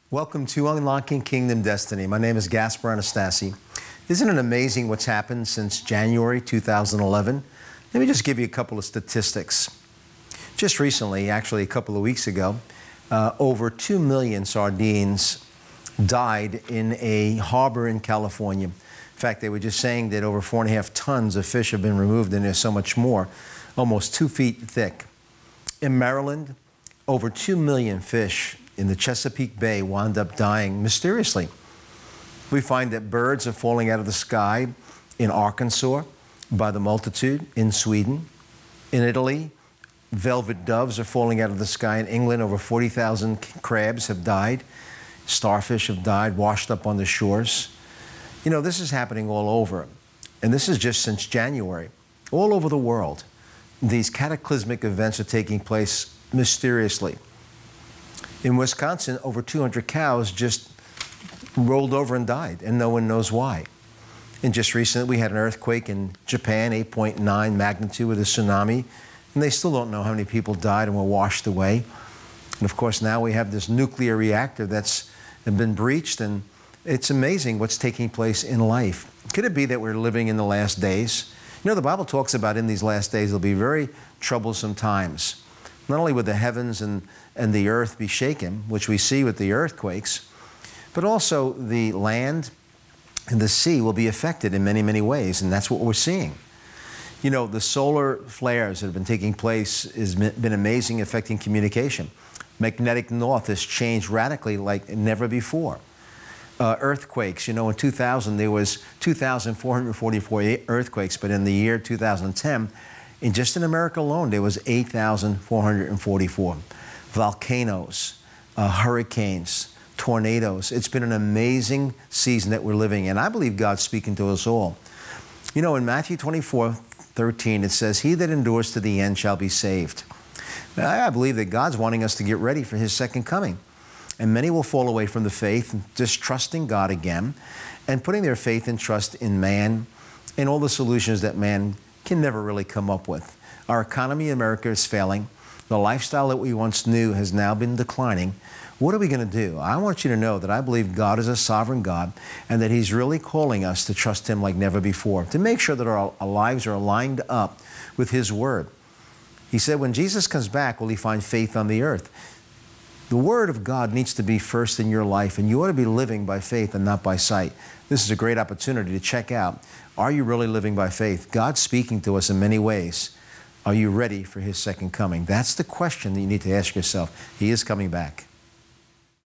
Welcome to Unlocking Kingdom Destiny. My name is Gaspar Anastasi. Isn't it amazing what's happened since January 2011? Let me just give you a couple of statistics. Just recently, actually a couple of weeks ago, over 2 million sardines died in a harbor in California. In fact, they were just saying that over 4.5 tons of fish have been removed, and there's so much more, almost 2 feet thick. In Maryland, over 2 million fish in the Chesapeake Bay wound up dying mysteriously. We find that birds are falling out of the sky in Arkansas by the multitude, in Sweden. In Italy, velvet doves are falling out of the sky. In England, over 40,000 crabs have died. Starfish have died, washed up on the shores. You know, this is happening all over. And this is just since January. All over the world, these cataclysmic events are taking place mysteriously. In Wisconsin, over 200 cows just rolled over and died, and no one knows why. And just recently, we had an earthquake in Japan, 8.9 magnitude with a tsunami, and they still don't know how many people died and were washed away. And of course, now we have this nuclear reactor that's been breached, and it's amazing what's taking place in life. Could it be that we're living in the last days? You know, the Bible talks about in these last days, there'll be very troublesome times. Not only will the heavens and the earth be shaken, which we see with the earthquakes, but also the land and the sea will be affected in many, many ways, and that's what we're seeing. You know, the solar flares that have been taking place has been amazing, affecting communication. Magnetic north has changed radically like never before. Earthquakes, you know, in 2000 there was 2,444 earthquakes, but in the year 2010, just in America alone, there was 8,444. Volcanoes, hurricanes, tornadoes. It's been an amazing season that we're living in. I believe God's speaking to us all. You know, in Matthew 24:13, it says, "He that endures to the end shall be saved." I believe that God's wanting us to get ready for His second coming. And many will fall away from the faith, distrusting God again, and putting their faith and trust in man and all the solutions that man can never really come up with. Our economy in America is failing. The lifestyle that we once knew has now been declining. What are we going to do? I want you to know that I believe God is a sovereign God and that He's really calling us to trust Him like never before, to make sure that our lives are lined up with His Word. He said when Jesus comes back, will He find faith on the earth? The Word of God needs to be first in your life, and you ought to be living by faith and not by sight. This is a great opportunity to check out, are you really living by faith? God's speaking to us in many ways. Are you ready for His second coming? That's the question that you need to ask yourself. He is coming back.